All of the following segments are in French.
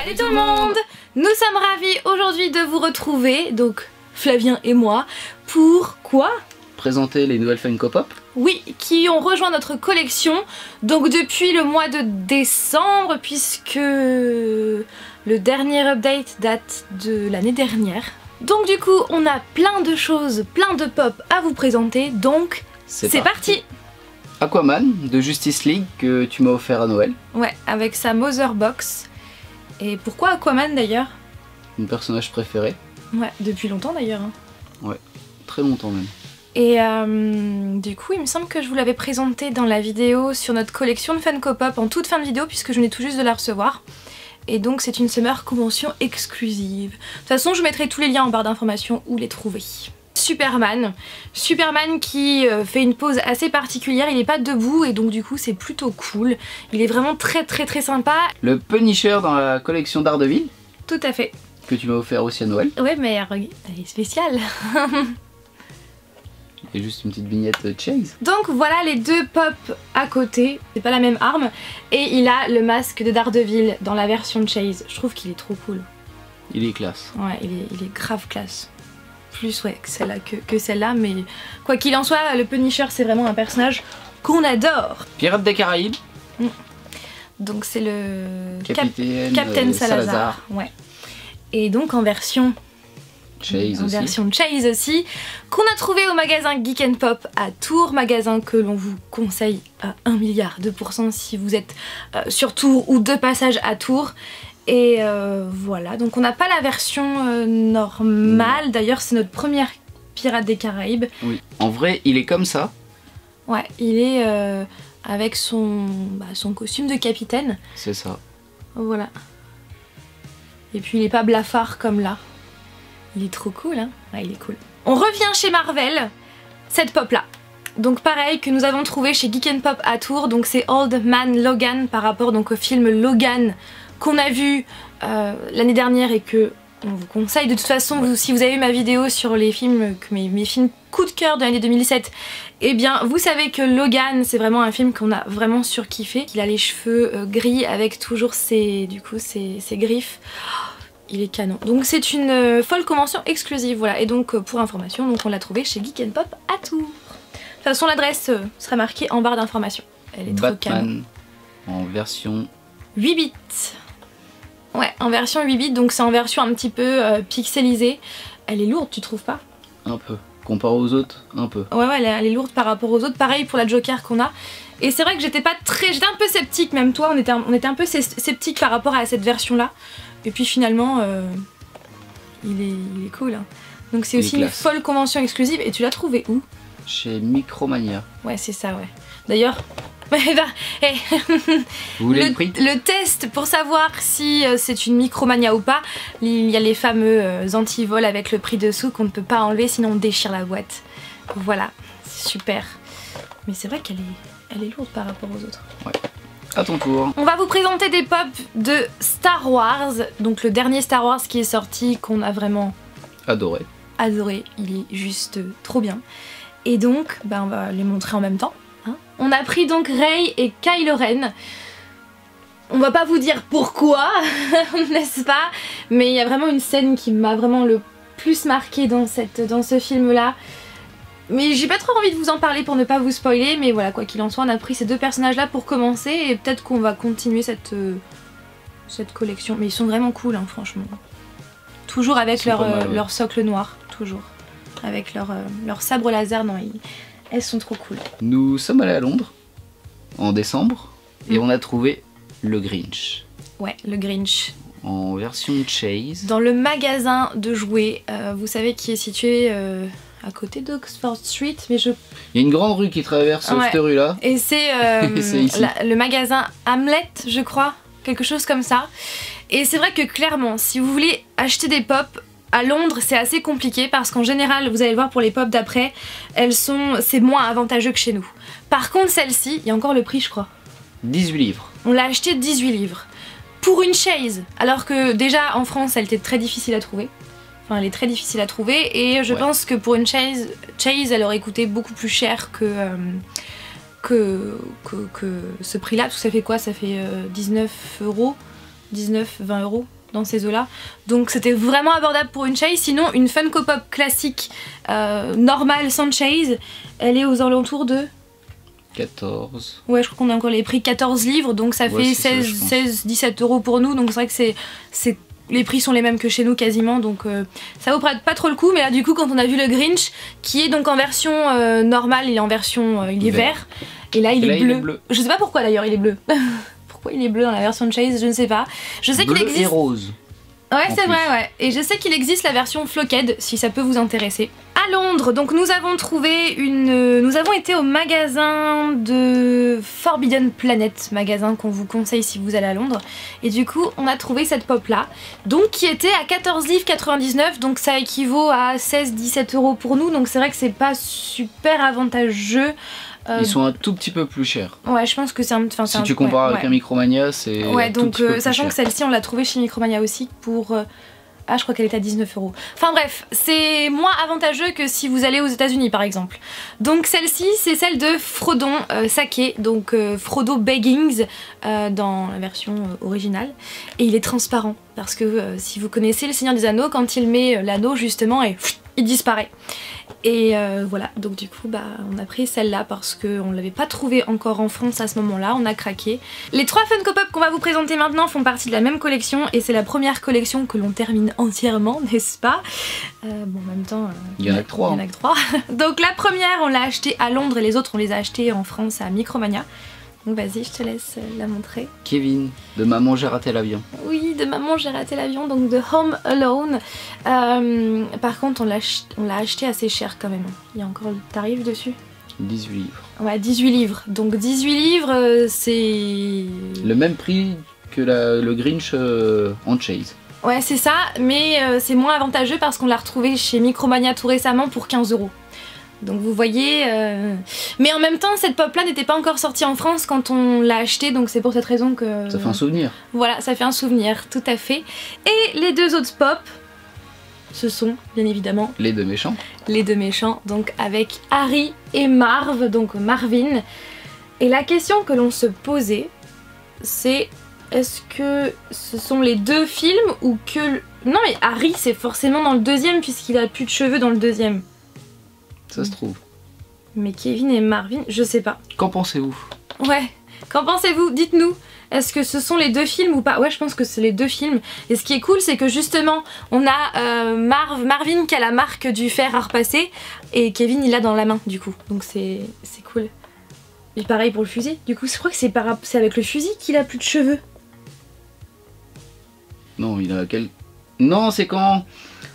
Salut tout le monde! Nous sommes ravis aujourd'hui de vous retrouver, donc Flavien et moi, pour quoi? Présenter les nouvelles Funko Pop. Oui, qui ont rejoint notre collection, donc depuis le mois de décembre, puisque le dernier update date de l'année dernière. Donc du coup, on a plein de choses, plein de pop à vous présenter, donc c'est parti! Aquaman de Justice League que tu m'as offert à Noël. Ouais, avec sa Mother Box. Et pourquoi Aquaman d'ailleurs? Mon personnage préféré. Ouais, depuis longtemps d'ailleurs. Hein. Ouais, très longtemps même. Et du coup, il me semble que je vous l'avais présenté dans la vidéo sur notre collection de Funko Pop en toute fin de vidéo puisque je venais tout juste de la recevoir. Et donc c'est une Summer Convention exclusive. De toute façon, je mettrai tous les liens en barre d'informations où les trouver. Superman qui fait une pose assez particulière, il n'est pas debout et donc du coup c'est plutôt cool. Il est vraiment très sympa. Le Punisher dans la collection Daredevil. Tout à fait. Que tu m'as offert aussi à Noël. Ouais mais elle est spéciale. Et juste une petite vignette Chase. Donc voilà les deux pop à côté, c'est pas la même arme. Et il a le masque de Daredevil dans la version Chase. Je trouve qu'il est trop cool. Il est classe. Ouais, il est grave classe. Plus ouais que celle-là, mais quoi qu'il en soit, le Punisher c'est vraiment un personnage qu'on adore. Pirates des Caraïbes. Donc c'est le Captain Salazar. Ouais. Et donc en version Chase aussi, qu'on a trouvé au magasin Geek & Pop à Tours, magasin que l'on vous conseille à 1 milliard de % si vous êtes sur Tours ou de passage à Tours. Et voilà, donc on n'a pas la version normale, d'ailleurs c'est notre première Pirate des Caraïbes. Oui, en vrai il est comme ça. Ouais, il est avec son costume de capitaine. C'est ça. Voilà. Et puis il est pas blafard comme là. Il est trop cool, hein. Ouais, il est cool. On revient chez Marvel, cette pop là. Donc pareil que nous avons trouvé chez Geek & Pop à Tours, donc c'est Old Man Logan par rapport donc au film Logan qu'on a vu l'année dernière et que on vous conseille. De toute façon, si vous avez vu ma vidéo sur les films, mes films coup de cœur de l'année 2007, eh bien vous savez que Logan c'est vraiment un film qu'on a vraiment surkiffé. Il a les cheveux gris avec toujours ses griffes. Il est canon. Donc c'est une folle convention exclusive, voilà. Et donc pour information, donc on l'a trouvé chez Geek & Pop à Tours. De toute façon l'adresse sera marquée en barre d'informations. Elle est trop canon. En version 8 bits. Ouais, en version 8 bits, donc c'est en version un petit peu pixelisée. Elle est lourde, tu trouves pas? Un peu. Comparé aux autres, un peu. Ouais, elle est lourde par rapport aux autres. Pareil pour la Joker qu'on a. Et c'est vrai que j'étais un peu sceptique, même toi, on était un peu sceptique par rapport à cette version-là. Et puis finalement, il est cool. Hein. Donc c'est aussi une folle convention exclusive. Et tu l'as trouvé où? Chez Micromania. Ouais, c'est ça, ouais. D'ailleurs... Vous voulez le prix? Le test pour savoir si c'est une Micromania ou pas, il y a les fameux antivols avec le prix dessous qu'on ne peut pas enlever sinon on déchire la boîte. Voilà, c'est super. Mais c'est vrai qu'elle est lourde par rapport aux autres. Ouais. À ton tour. On va vous présenter des pop de Star Wars, donc le dernier Star Wars qui est sorti, qu'on a vraiment adoré. Il est juste trop bien. Et donc, on va les montrer en même temps. On a pris donc Rey et Kylo Ren. On va pas vous dire pourquoi, n'est-ce pas? Mais il y a vraiment une scène qui m'a vraiment le plus marqué dans ce film-là. Mais j'ai pas trop envie de vous en parler pour ne pas vous spoiler, mais voilà, quoi qu'il en soit, on a pris ces deux personnages-là pour commencer et peut-être qu'on va continuer cette collection. Mais ils sont vraiment cool, hein, franchement. Toujours avec leur socle noir, toujours. Avec leur sabre laser, non, elles sont trop cool. Nous sommes allés à Londres en décembre et on a trouvé le Grinch. Ouais, le Grinch. En version Chase. Dans le magasin de jouets, vous savez, qui est situé à côté d'Oxford Street, mais il y a une grande rue qui traverse cette rue-là. Et c'est le magasin Hamlet, je crois, quelque chose comme ça. Et c'est vrai que clairement, si vous voulez acheter des pop à Londres, c'est assez compliqué parce qu'en général, vous allez le voir pour les pop d'après, c'est moins avantageux que chez nous. Par contre, celle-ci, il y a encore le prix, je crois. 18 livres. On l'a acheté 18 livres. Pour une Chase, alors que déjà en France, elle était très difficile à trouver. Enfin, elle est très difficile à trouver et je pense que pour une Chase, elle aurait coûté beaucoup plus cher que ce prix-là. Parce que ça fait quoi? Ça fait 19 €. 19-20 € dans ces eaux là, donc c'était vraiment abordable pour une chase. Sinon une Funko Pop classique normale sans chase, elle est aux alentours de 14. Ouais, je crois qu'on a encore les prix 14 livres, donc ça fait 16-17 € pour nous, donc c'est vrai que les prix sont les mêmes que chez nous quasiment, donc ça vaut pas trop le coup. Mais là du coup quand on a vu le Grinch, qui est donc en version normale, il est en version il est vert, et là il est bleu. Je sais pas pourquoi d'ailleurs il est bleu. Pourquoi il est bleu dans la version de Chase, je ne sais pas. Je sais qu'il existe. Et rose. Ouais, c'est vrai, ouais. Et je sais qu'il existe la version Flocked, si ça peut vous intéresser. À Londres, donc nous avons trouvé nous avons été au magasin de Forbidden Planet, magasin qu'on vous conseille si vous allez à Londres. Et du coup, on a trouvé cette pop là, donc qui était à 14 livres 99, donc ça équivaut à 16-17 € pour nous. Donc c'est vrai que c'est pas super avantageux. Ils sont un tout petit peu plus chers. Ouais, je pense que c'est un... Si tu compares avec un Micromania, c'est ouais, donc tout petit peu plus sachant cher. que celle-ci, on l'a trouvée chez Micromania aussi pour... ah, je crois qu'elle est à 19 €. Enfin bref, c'est moins avantageux que si vous allez aux États-Unis par exemple. Donc celle-ci, c'est celle de Frodon Sake, donc Frodo Baggins dans la version originale. Et il est transparent, parce que si vous connaissez le Seigneur des Anneaux, quand il met l'anneau justement, et il disparaît. Et voilà, donc du coup bah, on a pris celle-là parce qu'on ne l'avait pas trouvée encore en France à ce moment-là, on a craqué. Les 3 Funko Pop qu'on va vous présenter maintenant font partie de la même collection, et c'est la première collection que l'on termine entièrement, n'est-ce pas? Bon, en même temps, il y en a que 3. Il y en a que 3. Donc la première, on l'a achetée à Londres et les autres, on les a achetées en France à Micromania. Donc vas-y, je te laisse la montrer. Kevin, de Maman j'ai raté l'avion. Oui, de Maman j'ai raté l'avion, donc de Home Alone. Par contre, on l'a acheté assez cher quand même. Il y a encore le tarif dessus. 18 livres. Ouais, 18 livres. Donc 18 livres, c'est... le même prix que le Grinch en Chase. Ouais, c'est ça, mais c'est moins avantageux parce qu'on l'a retrouvé chez Micromania tout récemment pour 15 €. Donc vous voyez, mais en même temps cette pop là n'était pas encore sortie en France quand on l'a achetée, donc c'est pour cette raison que... Ça fait un souvenir. Voilà, ça fait un souvenir, tout à fait. Et les deux autres pop, ce sont bien évidemment... les deux méchants. Les deux méchants, donc avec Harry et Marv, donc Marvin. Et la question que l'on se posait, c'est est-ce que ce sont les deux films ou que... Non mais Harry c'est forcément dans le deuxième puisqu'il a plus de cheveux dans le deuxième. Ça se trouve. Mais Kevin et Marvin, je sais pas. Qu'en pensez-vous? Ouais, qu'en pensez-vous? Dites-nous. Est-ce que ce sont les deux films ou pas? Ouais, je pense que c'est les deux films. Et ce qui est cool, c'est que justement, on a Marvin qui a la marque du fer à repasser et Kevin il l'a dans la main du coup. Donc c'est cool. Et pareil pour le fusil. Du coup, je crois que c'est avec le fusil qu'il a plus de cheveux. Non, il a quel... Non, c'est quand...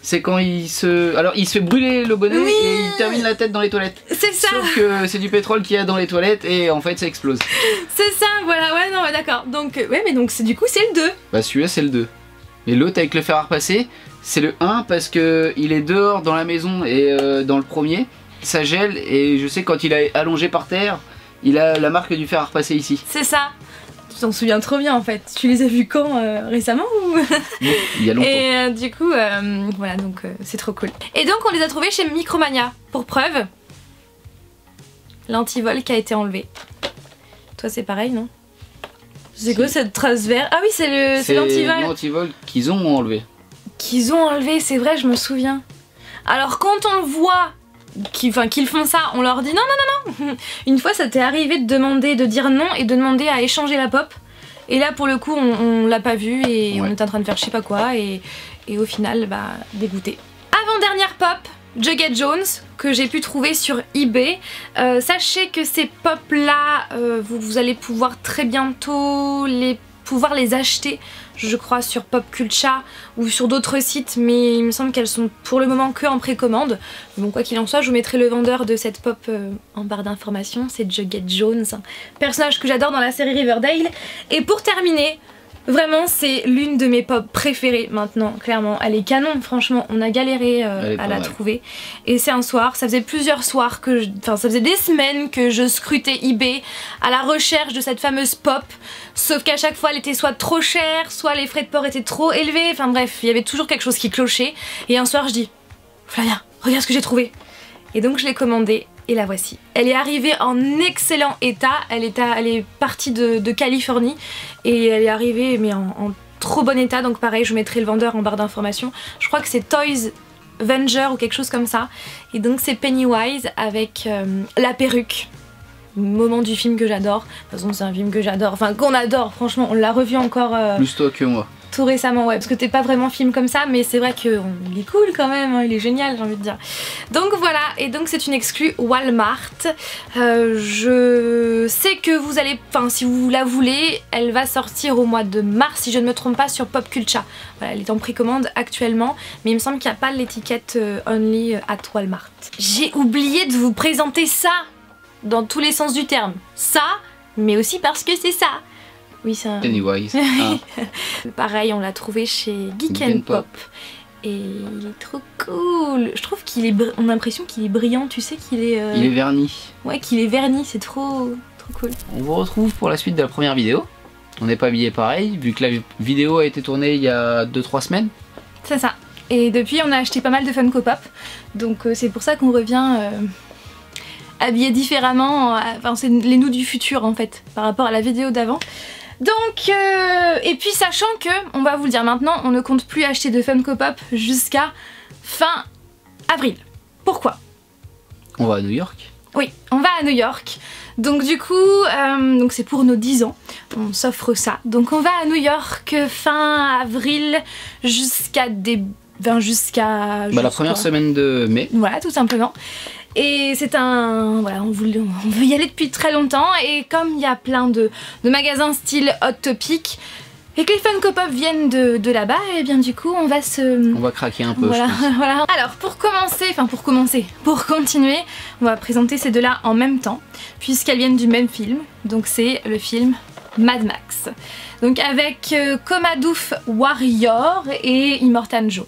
C'est quand il se... Alors il se fait brûler le bonnet, oui, et il termine la tête dans les toilettes. C'est ça. Sauf que c'est du pétrole qu'il y a dans les toilettes et en fait ça explose. C'est ça, voilà, ouais, non, ouais, d'accord. Donc, ouais, mais donc du coup c'est le 2. Bah celui-là c'est le 2. Et l'autre avec le fer à repasser, c'est le 1 parce que il est dehors dans la maison et dans le premier, ça gèle et je sais quand il est allongé par terre, il a la marque du fer à repasser ici. C'est ça. Tu t'en souviens trop bien en fait. Tu les as vus quand récemment ou... Il y a longtemps. Et du coup, voilà, donc c'est trop cool. Et donc on les a trouvés chez Micromania. Pour preuve, l'antivol qui a été enlevé. Toi c'est pareil, non? C'est quoi cette trace verte? Ah oui, c'est l'antivol. L'antivol qu'ils ont enlevé. Qu'ils ont enlevé, c'est vrai, je me souviens. Alors quand on voit qu'ils font ça, on leur dit non, non, non, non. Une fois ça t'est arrivé de dire non et de demander à échanger la pop. Et là pour le coup on l'a pas vu et ouais, on était en train de faire je sais pas quoi et au final bah dégoûté. Avant-dernière pop, Jughead Jones, que j'ai pu trouver sur eBay. Sachez que ces pop là, vous allez pouvoir très bientôt pouvoir les acheter, je crois, sur Popcultcha ou sur d'autres sites, mais il me semble qu'elles sont pour le moment que en précommande. Bon, quoi qu'il en soit, je vous mettrai le vendeur de cette pop en barre d'informations, c'est Jughead Jones, personnage que j'adore dans la série Riverdale. Et pour terminer, vraiment c'est l'une de mes pop préférées maintenant, clairement. Elle est canon, franchement, on a galéré à la trouver. Et c'est un soir, ça faisait plusieurs soirs ça faisait des semaines que je scrutais eBay à la recherche de cette fameuse pop. Sauf qu'à chaque fois elle était soit trop chère, soit les frais de port étaient trop élevés, enfin bref, il y avait toujours quelque chose qui clochait. Et un soir je dis, Flavia, regarde ce que j'ai trouvé. Et donc je l'ai commandée. Et la voici. Elle est arrivée en excellent état, elle est partie de Californie et elle est arrivée mais en trop bon état, donc pareil je mettrai le vendeur en barre d'informations. Je crois que c'est Toys Venger ou quelque chose comme ça. Et donc c'est Pennywise avec la perruque. Moment du film que j'adore. De toute façon c'est un film que j'adore, enfin qu'on adore, franchement on l'a revu encore plus toi que moi. Tout récemment, ouais, parce que t'es pas vraiment film comme ça, mais c'est vrai qu'il est cool quand même, hein, il est génial j'ai envie de dire. Donc voilà, et donc c'est une exclue Walmart. Je sais que vous allez, enfin si vous la voulez, elle va sortir au mois de mars si je ne me trompe pas sur Popcultcha. Voilà, elle est en précommande actuellement, mais il me semble qu'il n'y a pas l'étiquette Only at Walmart. J'ai oublié de vous présenter ça dans tous les sens du terme. Ça, mais aussi parce que c'est ça. Oui, c'est un... Pennywise. Pareil, on l'a trouvé chez Geek and Pop. Et il est trop cool. Je trouve qu'il est... On a l'impression qu'il est brillant, tu sais qu'il est... Il est verni. Ouais, qu'il est verni, c'est trop cool. On vous retrouve pour la suite de la première vidéo. On n'est pas habillé pareil, vu que la vidéo a été tournée il y a 2-3 semaines. C'est ça. Et depuis, on a acheté pas mal de Funko Pop. Donc c'est pour ça qu'on revient... habillés différemment, enfin c'est les nous du futur en fait, par rapport à la vidéo d'avant. Donc, et puis sachant que, on va vous le dire maintenant, on ne compte plus acheter de Funko Pop jusqu'à fin avril. Pourquoi? On va à New York. Oui, on va à New York. Donc du coup, donc c'est pour nos 10 ans, on s'offre ça. Donc on va à New York fin avril jusqu'à la première semaine de mai. Voilà, tout simplement. Et c'est un... Voilà, on veut y aller depuis très longtemps, et comme il y a plein de magasins style Hot Topic, et que les Funko Pop viennent de là-bas, et bien du coup on va se... On va craquer un peu, voilà, je pense. voilà. Alors pour continuer, on va présenter ces deux-là en même temps, puisqu'elles viennent du même film, donc c'est le film Mad Max. Donc avec Comadouf Warrior et Immortan Joe.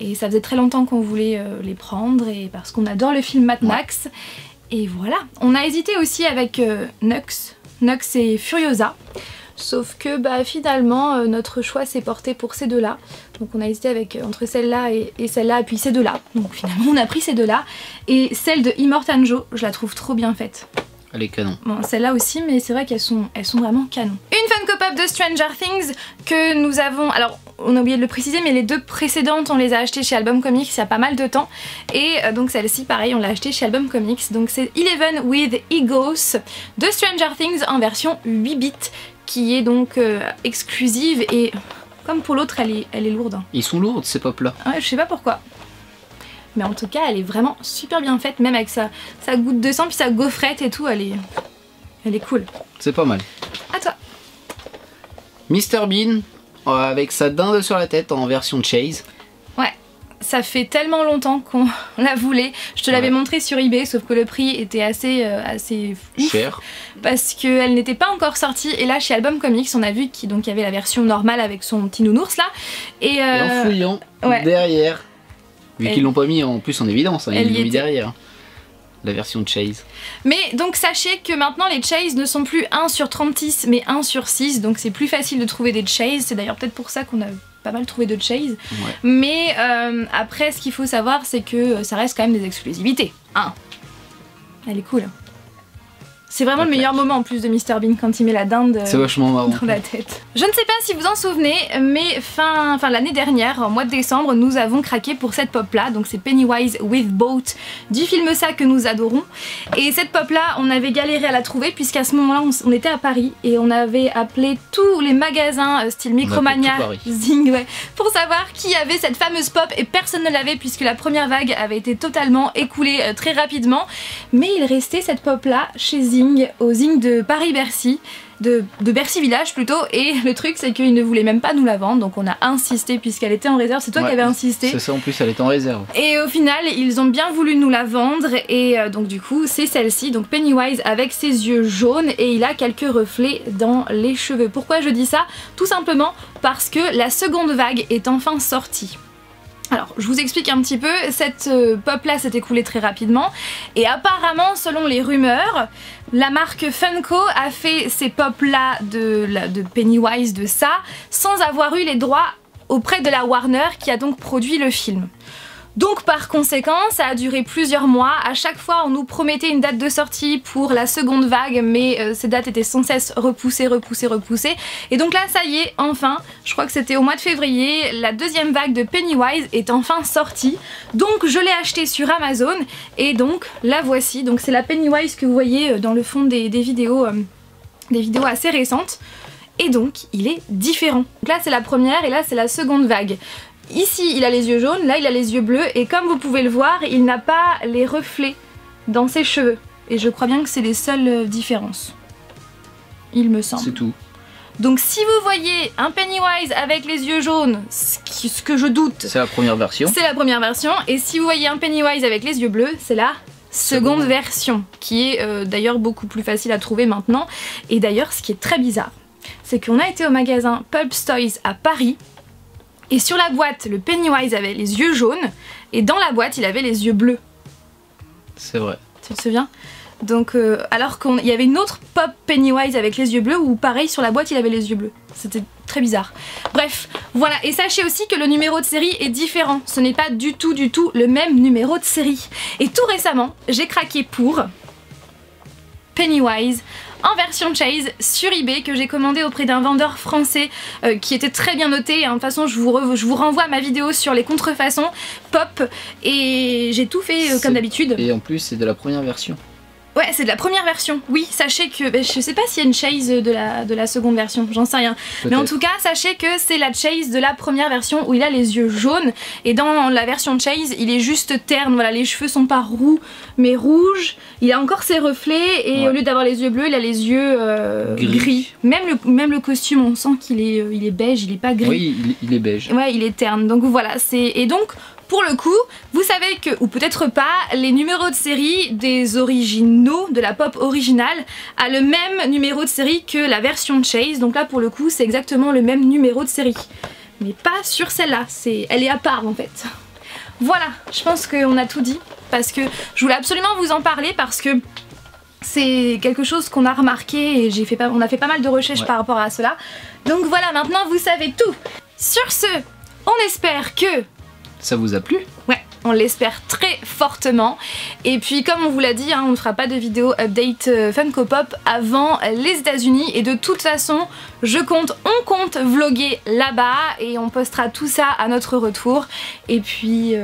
Et ça faisait très longtemps qu'on voulait les prendre, et parce qu'on adore le film Mad Max. Et voilà. On a hésité aussi avec Nux et Furiosa. Sauf que bah, finalement notre choix s'est porté pour ces deux-là. Donc on a hésité avec, entre celle-là et celle-là, et puis ces deux-là. Donc finalement on a pris ces deux-là. Et celle de Immortan Joe, je la trouve trop bien faite. Elle est canon. Bon, celle-là aussi, mais c'est vrai qu'elles sont vraiment canon. Une Funko Pop de Stranger Things que nous avons... Alors, on a oublié de le préciser, mais les deux précédentes, on les a achetées chez Album Comics il y a pas mal de temps. Et donc celle-ci, pareil, on l'a achetée chez Album Comics. Donc c'est Eleven with Egos de Stranger Things en version 8 bits, qui est donc exclusive, et comme pour l'autre, elle est lourde. Ils sont lourdes ces pop-là. Ouais, je sais pas pourquoi. Mais en tout cas, elle est vraiment super bien faite, même avec sa goutte de sang puis sa gaufrette et tout, elle est cool. C'est pas mal. À toi. Mr Bean avec sa dinde sur la tête en version Chase. Ouais, ça fait tellement longtemps qu'on la voulait. Je te l'avais montré sur eBay, sauf que le prix était assez cher. Parce qu'elle n'était pas encore sortie. Et là, chez Album Comics, on a vu qu'il y avait la version normale avec son petit nounours là. Et en fouillant derrière... Vu qu'ils l'ont pas mis en plus en évidence, hein, ils l'ont mis derrière. La version Chase. Mais donc sachez que maintenant les Chase ne sont plus 1 sur 36 mais 1 sur 6, donc c'est plus facile de trouver des Chase. C'est d'ailleurs peut-être pour ça qu'on a pas mal trouvé de Chase. Ouais. Mais après, ce qu'il faut savoir, c'est que ça reste quand même des exclusivités. Elle est cool. C'est vraiment le meilleur moment en plus de Mr Bean quand il met la dinde c'est vachement marrant dans la tête. Je ne sais pas si vous en souvenez, mais fin l'année dernière, en mois de décembre, nous avons craqué pour cette pop là. Donc c'est Pennywise with Boat du film Ça que nous adorons. Et cette pop là, on avait galéré à la trouver puisqu'à ce moment là on était à Paris et on avait appelé tous les magasins style Micromania, Zing, pour savoir qui avait cette fameuse pop, et personne ne l'avait puisque la première vague avait été totalement écoulée très rapidement. Mais il restait cette pop là chez Zing, au Zing de Paris-Bercy, de Bercy Village plutôt, et le truc c'est qu'ils ne voulaient même pas nous la vendre, donc on a insisté puisqu'elle était en réserve. C'est toi qui avais insisté. C'est ça, en plus elle était en réserve. Et au final ils ont bien voulu nous la vendre, et donc du coup c'est celle-ci, donc Pennywise avec ses yeux jaunes, et il a quelques reflets dans les cheveux. Pourquoi je dis ça? Tout simplement parce que la seconde vague est enfin sortie. Alors, je vous explique un petit peu, cette pop là s'est écoulée très rapidement, et apparemment, selon les rumeurs, la marque Funko a fait ces pop là de Pennywise de ça sans avoir eu les droits auprès de la Warner qui a donc produit le film. Donc par conséquent, ça a duré plusieurs mois. À chaque fois, on nous promettait une date de sortie pour la seconde vague, mais ces dates étaient sans cesse repoussées. Et donc là, ça y est, enfin, je crois que c'était au mois de février, la deuxième vague de Pennywise est enfin sortie. Donc je l'ai acheté sur Amazon et donc la voici. Donc c'est la Pennywise que vous voyez dans le fond des vidéos assez récentes. Et donc il est différent. Donc là c'est la première et là c'est la seconde vague. Ici il a les yeux jaunes, là il a les yeux bleus et comme vous pouvez le voir, il n'a pas les reflets dans ses cheveux. Et je crois bien que c'est les seules différences. Il me semble. C'est tout. Donc si vous voyez un Pennywise avec les yeux jaunes, ce que je doute... C'est la première version. C'est la première version. Et si vous voyez un Pennywise avec les yeux bleus, c'est la seconde version. Qui est d'ailleurs beaucoup plus facile à trouver maintenant. Et d'ailleurs ce qui est très bizarre, c'est qu'on a été au magasin Pulp Toys à Paris. Et sur la boîte, le Pennywise avait les yeux jaunes, et dans la boîte, il avait les yeux bleus. C'est vrai. Tu te souviens? Donc, alors qu'il y avait une autre pop Pennywise avec les yeux bleus, où pareil, sur la boîte, il avait les yeux bleus. C'était très bizarre. Bref, voilà. Et sachez aussi que le numéro de série est différent. Ce n'est pas du tout le même numéro de série. Et tout récemment, j'ai craqué pour Pennywise en version Chase sur eBay que j'ai commandé auprès d'un vendeur français qui était très bien noté. De toute façon je vous renvoie à ma vidéo sur les contrefaçons pop et j'ai tout fait comme d'habitude. Et en plus c'est de la première version. Ouais, c'est de la première version. Oui, sachez que... je sais pas s'il y a une chase de la seconde version, j'en sais rien. Mais en tout cas, sachez que c'est la chase de la première version où il a les yeux jaunes. Et dans la version chase, il est juste terne. Voilà, les cheveux sont pas roux, mais rouges. Il a encore ses reflets et au lieu d'avoir les yeux bleus, il a les yeux gris. Même le costume, on sent qu'il est beige, il est pas gris. Oui, il est beige. Ouais, il est terne. Donc voilà, et donc... Pour le coup, vous savez que, ou peut-être pas, les numéros de série des originaux, de la pop originale, a le même numéro de série que la version Chase. Donc là, pour le coup, c'est exactement le même numéro de série. Mais pas sur celle-là, elle est à part en fait. Voilà, je pense qu'on a tout dit. Parce que je voulais absolument vous en parler parce que c'est quelque chose qu'on a remarqué et on a fait pas mal de recherches par rapport à cela. Donc voilà, maintenant vous savez tout. Sur ce, on espère que... Ça vous a plu? Ouais, on l'espère très fortement. Et puis comme on vous l'a dit, hein, on ne fera pas de vidéo update Funko Pop avant les États-Unis. Et de toute façon, on compte vlogger là-bas et on postera tout ça à notre retour. Et puis...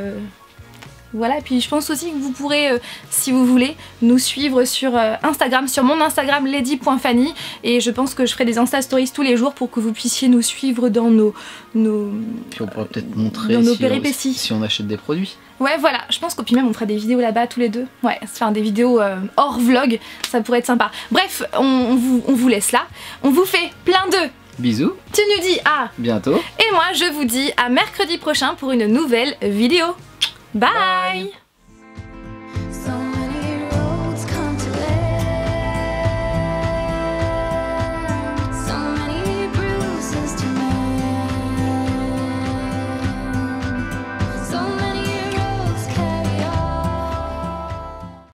Voilà, et puis je pense aussi que vous pourrez, si vous voulez, nous suivre sur Instagram, sur mon Instagram lady.fanny, et je pense que je ferai des Insta Stories tous les jours pour que vous puissiez nous suivre dans nos puis on pourra peut-être montrer dans nos péripéties. Si on achète des produits. Ouais, voilà, je pense qu'au puis même on fera des vidéos là-bas tous les deux. Ouais, enfin des vidéos hors vlog, ça pourrait être sympa. Bref, on vous laisse là. On vous fait plein de bisous. Tu nous dis à bientôt. Et moi je vous dis à mercredi prochain pour une nouvelle vidéo. Bye.